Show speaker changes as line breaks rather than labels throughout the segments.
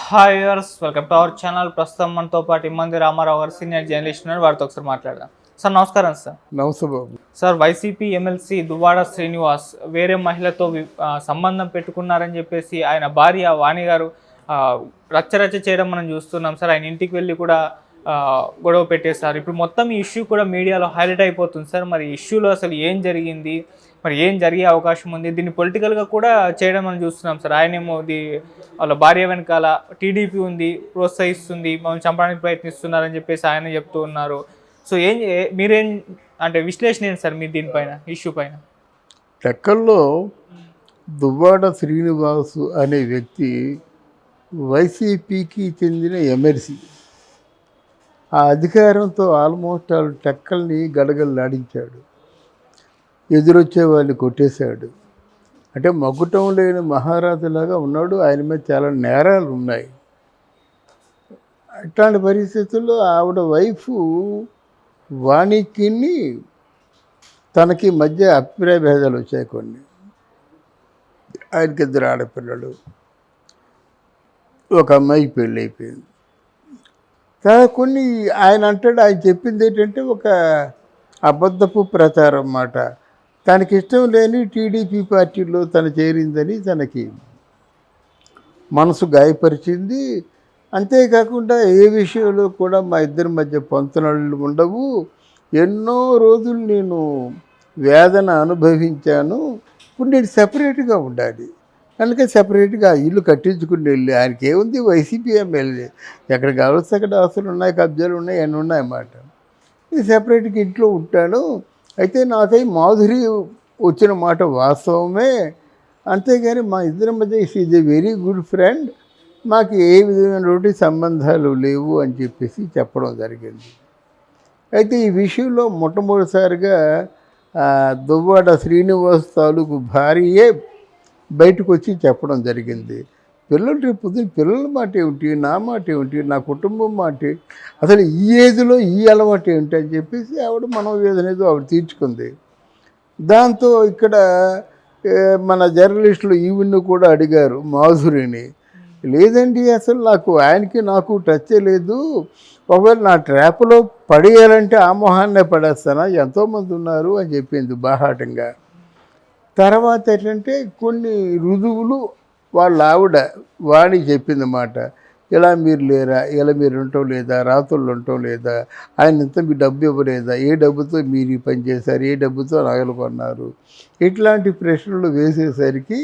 Hi viewers, welcome to our channel. ప్రస్తుతం మనతో పాటు ఇమ్మంది రామారావు గారు సీనియర్ జర్నలిస్ట్ ఉన్నారు. వారితో ఒకసారి మాట్లాడదాం. సార్ నమస్కారం. సార్
నమస్తే బాబు.
సార్, వైసీపీ ఎమ్మెల్సీ దువ్వాడ శ్రీనివాస్ వేరే మహిళతో సంబంధం పెట్టుకున్నారని చెప్పేసి ఆయన భార్య వాణి గారు రచ్చరచ్చ చేయడం మనం చూస్తున్నాం. సార్, ఆయన ఇంటికి వెళ్ళి కూడా గొడవ పెట్టేశారు. ఇప్పుడు మొత్తం ఈ ఇష్యూ కూడా మీడియాలో హైలైట్ అయిపోతుంది. సార్, మరి ఇష్యూలో అసలు ఏం జరిగింది, మరి ఏం జరిగే అవకాశం ఉంది, దీన్ని పొలిటికల్గా కూడా చేయడం మనం చూస్తున్నాం. సార్, ఆయనేమో వాళ్ళ భార్య వెనకాల టీడీపీ ఉంది, ప్రోత్సహిస్తుంది, మనం చంపడానికి ప్రయత్నిస్తున్నారని చెప్పేసి ఆయన చెప్తూ ఉన్నారు. సో మీరేం అంటే విశ్లేషణ ఏంటి సార్ మీరు దీనిపైన, ఇష్యూ పైన?
టెక్కల్లో దువ్వాడ శ్రీనివాసు అనే వ్యక్తి వైసీపీకి చెందిన ఎమ్మెల్సీ. ఆ అధికారంతో ఆల్మోస్ట్ వాళ్ళు టెక్కల్ని గడగడలాడించాడు. ఎదురొచ్చే వాళ్ళని కొట్టేశాడు. అంటే మగ్గుటం లేని మహారాజులాగా ఉన్నాడు. ఆయన మీద చాలా నేరాలు ఉన్నాయి. అట్లాంటి పరిస్థితుల్లో ఆవిడ వైఫ్ వాణికి తనకి మధ్య అభిప్రాయ భేదాలు వచ్చాయి. కొన్ని ఆయనకి 2 ఆడపిల్లలు, ఒక అమ్మాయికి పెళ్ళి అయిపోయింది. కొన్ని ఆయన అంటాడు, ఆయన చెప్పింది ఏంటంటే ఒక అబద్ధపు ప్రచారం అన్నమాట. తనకి ఇష్టం లేని టీడీపీ పార్టీలో తను చేరిందని తనకి మనసు గాయపరిచింది. అంతేకాకుండా ఏ విషయంలో కూడా మా ఇద్దరి మధ్య పొంతనళ్ళు ఉండవు. ఎన్నో రోజులు నేను వేదన అనుభవించాను. ఇప్పుడు నేను సెపరేట్గా ఉండాలి, అందుకే సెపరేట్గా ఇల్లు కట్టించుకుని వెళ్ళి, ఆయనకి ఏముంది, వైసీపీ ఎమ్మెల్యే, ఎక్కడ కావచ్చు అక్కడ ఆస్తులు ఉన్నాయి, కబ్జాలు ఉన్నాయి, అన్నీ ఉన్నాయన్నమాట. ఇది సెపరేట్గా ఇంట్లో ఉంటాను. అయితే నాకై మాధురి వచ్చిన మాట వాస్తవమే, అంతేగాని మా ఇద్దరి మధ్య is a very good friend, మాకు ఏ విధమైనటువంటి సంబంధాలు లేవు అని చెప్పేసి చెప్పడం జరిగింది. అయితే ఈ విషయంలో మొట్టమొదటిసారిగా దువ్వాడ శ్రీనివాస్ తాలూకు భార్యే బయటకు వచ్చి చెప్పడం జరిగింది. పిల్లలు రేపు పొద్దున్న పిల్లల మాట ఏమిటి, నా మాట ఏమిటి, నా కుటుంబం మాట, అసలు ఈ ఏజ్లో ఈ అలవాటు ఏమిటి అని చెప్పేసి ఆవిడ మనోవేదనేదో ఆవిడ తీర్చుకుంది. దాంతో ఇక్కడ మన జర్నలిస్టులు ఈవిని కూడా అడిగారు మాధురిని, లేదండి అసలు ఆయనకి నాకు టచ్ లేదు, ఒకవేళ నా ట్రాప్లో పడేయాలంటే ఆ మొహాన్నే పడేస్తానా, ఎంతోమంది ఉన్నారు అని చెప్పింది బాహాటంగా. తర్వాత ఏంటంటే కొన్ని రుజువులు వాళ్ళ ఆవిడ వాణి చెప్పిందన్నమాట. ఇలా మీరు లేరా, ఇలా మీరు ఉండటం లేదా, రాత్రులు ఉండటం లేదా, ఆయన ఇంత మీ డబ్బు ఇవ్వలేదా, ఏ డబ్బుతో మీరు ఈ పని చేశారు, ఏ డబ్బుతో నగలు కొన్నారు, ఇట్లాంటి ప్రశ్నలు వేసేసరికి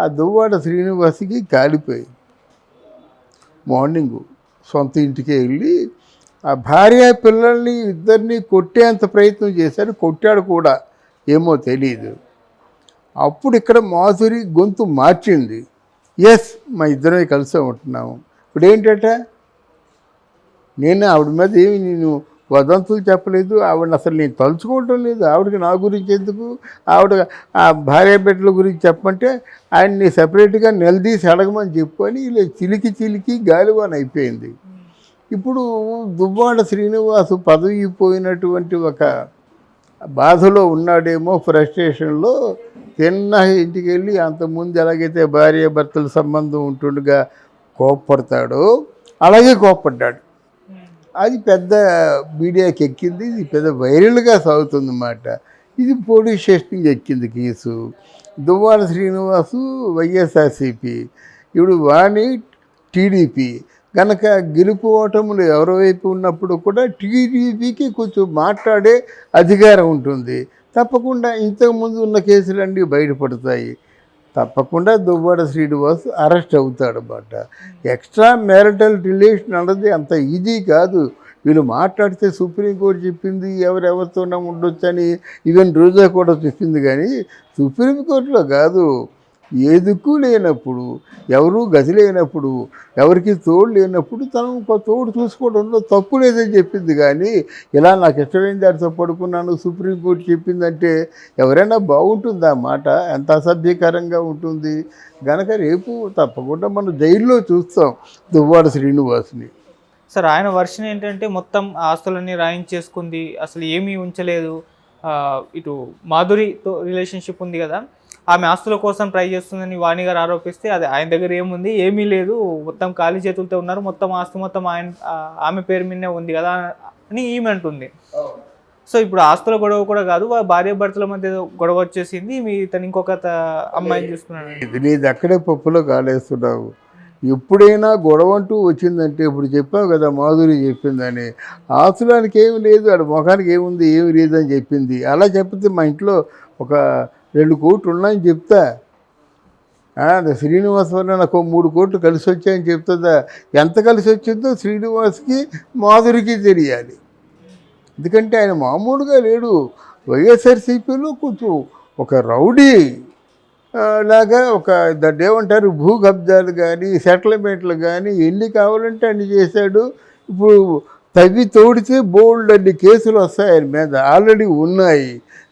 ఆ దువ్వాడ శ్రీనివాస్కి కాలిపోయి మార్నింగు సొంత ఇంటికే వెళ్ళి ఆ భార్య పిల్లల్ని ఇద్దరిని కొట్టేంత ప్రయత్నం చేశారు. కొట్టాడు కూడా, ఏమో తెలియదు. అప్పుడు ఇక్కడ మాధురి గొంతు మార్చింది, ఎస్ మా ఇద్దరమే కలిసే ఉంటున్నాము. ఇప్పుడు ఏంటంటే నేను ఆవిడ మీద ఏమి నేను వదంతులు చెప్పలేదు, ఆవిడని అసలు నేను తలుచుకోవటం లేదు. ఆవిడకి నా గురించి ఎందుకు, ఆవిడ ఆ భార్య బిడ్డల గురించి చెప్పమంటే ఆయన్ని సపరేట్గా నిలదీసి అడగమని చెప్పుకొని ఇలా చిలికి గాలివాన్ అయిపోయింది. ఇప్పుడు దువ్వాడ శ్రీనివాసు పదవి పోయినటువంటి ఒక బాధలో ఉన్నాడేమో, ఫ్రస్ట్రేషన్లో తిన్న ఇంటికి వెళ్ళి అంతకుముందు ఎలాగైతే భార్య భర్తల సంబంధం ఉంటుండగా కోప్పడతాడో అలాగే కోప్పడ్డాడు. అది పెద్ద మీడియాకి ఎక్కింది, ఇది పెద్ద వైరల్గా సాగుతుంది అన్నమాట. ఇది పోలీస్ స్టేషన్కి ఎక్కింది కేసు. దువ్వాడ శ్రీనివాసు వైఎస్ఆర్సీపీ, ఇప్పుడు వాణి టీడీపీ. కనుక గెలుపు ఓటములు ఎవరి వైపు ఉన్నప్పుడు కూడా టీడీపీకి కొంచెం మాట్లాడే అధికారం ఉంటుంది. తప్పకుండా ఇంతకుముందు ఉన్న కేసులన్నీ బయటపడతాయి. తప్పకుండా దువ్వాడ శ్రీనివాస్ అరెస్ట్ అవుతాడన్నమాట. ఎక్స్ట్రా మ్యారిటల్ రిలేషన్ అన్నది అంత ఈజీ కాదు. వీళ్ళు మాట్లాడితే సుప్రీంకోర్టు చెప్పింది ఎవరెవరితోనే ఉండొచ్చని, ఈవెన్ రోజా కూడా చెప్పింది, కానీ సుప్రీంకోర్టులో కాదు. ఏ దిక్కు లేనప్పుడు, ఎవరూ గతి లేనప్పుడు, ఎవరికి తోడు లేనప్పుడు తను ఒక తోడు చూసుకోవడంలో తప్పు లేదని చెప్పింది. కానీ ఇలా నాకు ఇష్టమైన దారితో పడుకున్నాను సుప్రీంకోర్టు చెప్పిందంటే ఎవరైనా బాగుంటుందా మాట? ఎంత అసభ్యకరంగా ఉంటుంది. కనుక రేపు తప్పకుండా మనం జైల్లో చూస్తాం దువ్వాడ శ్రీనివాస్ని.
సార్, ఆయన వర్షన్ ఏంటంటే మొత్తం ఆస్తులన్నీ రాయించేసుకుంది, అసలు ఏమీ ఉంచలేదు. ఇటు మాధురితో రిలేషన్షిప్ ఉంది కదా, ఆమె ఆస్తుల కోసం ట్రై చేస్తుందని వాణి గారు ఆరోపిస్తే అది ఆయన దగ్గర ఏముంది, ఏమీ లేదు, మొత్తం ఖాళీ చేతులతో ఉన్నారు, మొత్తం ఆస్తి మొత్తం ఆమె పేరు మీదనే ఉంది కదా అని ఈమె అంటుంది. సో ఇప్పుడు ఆస్తుల గొడవ కూడా కాదు, భార్య భర్తల మధ్య గొడవ వచ్చేసింది, తను ఇంకొక అమ్మాయిని చూసుకున్నాడు.
ఇది నీది అక్కడే పప్పులో కాలేస్తున్నావు. ఎప్పుడైనా గొడవ అంటూ వచ్చిందంటే ఇప్పుడు చెప్పావు కదా, మాధురి చెప్పిందని, ఆస్తులానికి ఏమి లేదు, ఆడ ముఖానికి ఏముంది, ఏమి లేదని చెప్పింది. అలా చెప్తే మా ఇంట్లో ఒక 2 కోట్లు ఉన్నాయని చెప్తా. శ్రీనివాస్ వల్ల నాకు 3 కోట్లు కలిసి వచ్చాయని చెప్తుందా? ఎంత కలిసి వచ్చిందో శ్రీనివాస్కి మాధురికి తెలియాలి. ఎందుకంటే ఆయన మామూలుగా లేడు. వైఎస్ఆర్సీపీలో కొంచెం ఒక రౌడీ లాగా ఒక ఏమంటారు, భూ కబ్జాలు కానీ సెటిల్మెంట్లు కానీ ఎన్ని కావాలంటే అన్ని చేశాడు. ఇప్పుడు తవ్వి తోడితే బోల్డ్ అన్ని కేసులు వస్తాయి ఆయన మీద, ఆల్రెడీ ఉన్నాయి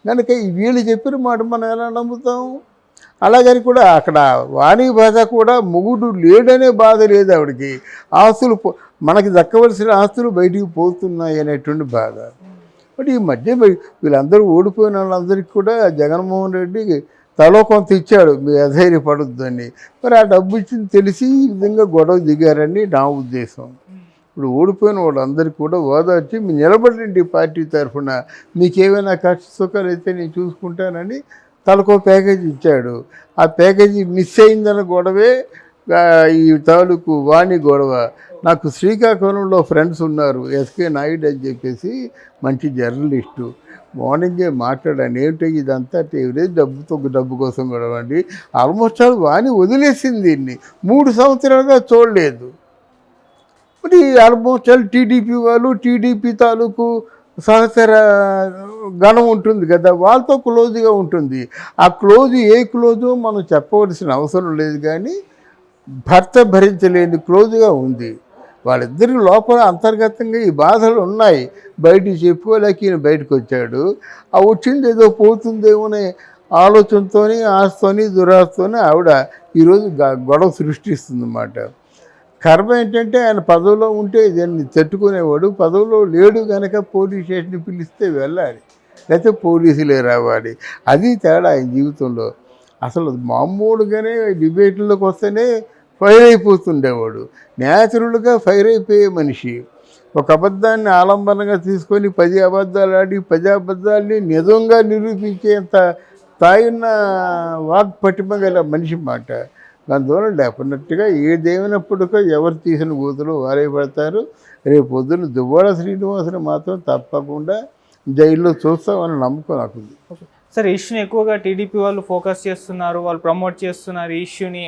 కనుక వీళ్ళు చెప్పిన మాట మనం ఎలా నమ్ముతాం? అలాగని కూడా అక్కడ వాణి బాధ కూడా మొగుడు లేడనే బాధ లేదు ఆవిడకి. ఆస్తులు మనకి దక్కవలసిన ఆస్తులు బయటికి పోతున్నాయి అనేటువంటి బాధ. బట్ ఈ మధ్య వీళ్ళందరూ ఓడిపోయిన వాళ్ళందరికీ కూడా జగన్మోహన్ రెడ్డి తలో కొంత ఇచ్చాడు, మీరు అధైర్యపడొద్దని. మరి ఆ డబ్బు ఇచ్చింది తెలిసి ఈ విధంగా గొడవ దిగారని నా ఉద్దేశం. ఇప్పుడు ఓడిపోయిన వాళ్ళందరికీ కూడా ఓదార్చి మీరు నిలబడండి పార్టీ తరఫున, మీకు ఏమైనా కష్ట సుఖాలు అయితే నేను చూసుకుంటానని తనకో ప్యాకేజీ ఇచ్చాడు. ఆ ప్యాకేజీ మిస్ అయిందన్న గొడవే ఈ తాలూకు వాణి గొడవ. నాకు శ్రీకాకుళంలో ఫ్రెండ్స్ ఉన్నారు, ఎస్కే నాయుడు అని చెప్పేసి మంచి జర్నలిస్టు. మార్నింగే మాట్లాడాను, ఏమిటో ఇదంతా ఎవరే డబ్బు కోసం గొడవ అండి. ఆల్మోస్ట్ ఆల్ వాణి వదిలేసింది దీన్ని, 3 సంవత్సరాలుగా చూడలేదు. మరి ఆల్మోస్ట్ ఆల్ టీడీపీ వాళ్ళు, టీడీపీ తాలూకు సహచర గణం ఉంటుంది కదా, వాళ్ళతో క్లోజ్గా ఉంటుంది. ఆ క్లోజ్ ఏ క్లోజో మనం చెప్పవలసిన అవసరం లేదు, కానీ భర్త భరించలేని క్లోజ్గా ఉంది. వాళ్ళిద్దరి లోపల అంతర్గతంగా ఈ బాధలు ఉన్నాయి, బయటికి చెప్పుకోలేక ఈయన బయటకు వచ్చాడు. ఆ వచ్చింది ఏదో పోతుందేమోనే ఆలోచనతోని, ఆశతోని, దురాశతోని ఆవిడ ఈరోజు గొడవ సృష్టిస్తుందన్నమాట. కర్మ ఏంటంటే ఆయన పదవిలో ఉంటే దాన్ని తట్టుకునేవాడు, పదవిలో లేడు కనుక పోలీస్ స్టేషన్కి పిలిస్తే వెళ్ళాలి, లేకపోతే పోలీసులే రావాలి. అది తేడా ఆయన జీవితంలో. అసలు మామూలుగానే డిబేట్లోకి వస్తేనే ఫైర్ అయిపోతుండేవాడు, న్యాచురల్గా ఫైర్ అయిపోయే మనిషి. ఒక అబద్ధాన్ని ఆలంబనగా తీసుకొని 10 అబద్ధాలు ఆడి 10 అబద్ధాలని నిజంగా నిరూపించేంత తాయున్న వాక్పటిమ గల మనిషి మాట. దానివల్ల డెఫినెట్గా ఏదేమైనప్పటికో ఎవరు తీసిన గోతులు వారే పడతారు. రేపు పొద్దున్న దువ్వాడ శ్రీనివాసుని మాత్రం తప్పకుండా జైల్లో చూస్తామని నమ్మకం నాకుంది.
సార్, ఇష్యూని ఎక్కువగా టీడీపీ వాళ్ళు ఫోకస్ చేస్తున్నారు, వాళ్ళు ప్రమోట్ చేస్తున్నారు ఈ ఇష్యూని.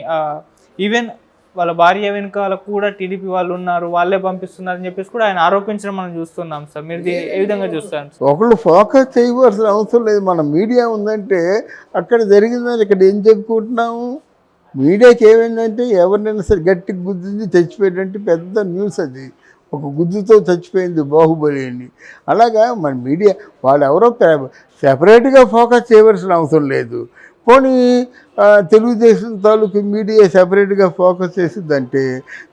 ఈవెన్ వాళ్ళ భార్య వెనుకాల కూడా టీడీపీ వాళ్ళు ఉన్నారు, వాళ్ళే పంపిస్తున్నారు అని చెప్పేసి కూడా ఆయన ఆరోపించడం మనం చూస్తున్నాం సార్. మీరు దీన్ని ఏ విధంగా చూస్తారు?
ఒకళ్ళు ఫోకస్ చేయవలసిన అవసరం లేదు. మన మీడియా ఉందంటే అక్కడ జరిగిందని ఇక్కడ ఏం చెప్పుకుంటున్నాము? మీడియాకి ఏమైందంటే ఎవరినైనా సరే గట్టి గుద్దింది చచ్చిపోయేటంటే పెద్ద న్యూస్ అది. ఒక గుద్దుతో చచ్చిపోయింది బాహుబలి అని. అలాగా మన మీడియా వాళ్ళు ఎవరో సెపరేట్గా ఫోకస్ చేయవలసిన అవసరం లేదు. పోనీ తెలుగుదేశం తాలూకు మీడియా సెపరేట్గా ఫోకస్ చేసిందంటే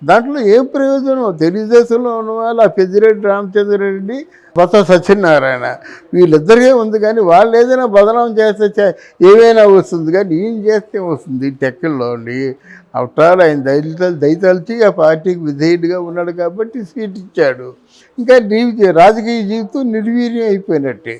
దాంట్లో ఏం ప్రయోజనం? తెలుగుదేశంలో ఉన్న వాళ్ళు ఆ పెద్దిరెడ్డి రామచంద్రరెడ్డి, బొత్స సత్యనారాయణ వీళ్ళిద్దరికే ఉంది, కానీ వాళ్ళు ఏదైనా బదనాం చేస్తే ఏమైనా వస్తుంది, కానీ ఏం చేస్తే వస్తుంది టెక్కల్లో ఉండి. అవటాలు ఆయన దయతలిచి ఆ పార్టీకి విధేయుడిగా ఉన్నాడు కాబట్టి సీట్ ఇచ్చాడు. ఇంకా రాజకీయ జీవితం నిర్వీర్యం అయిపోయినట్టే.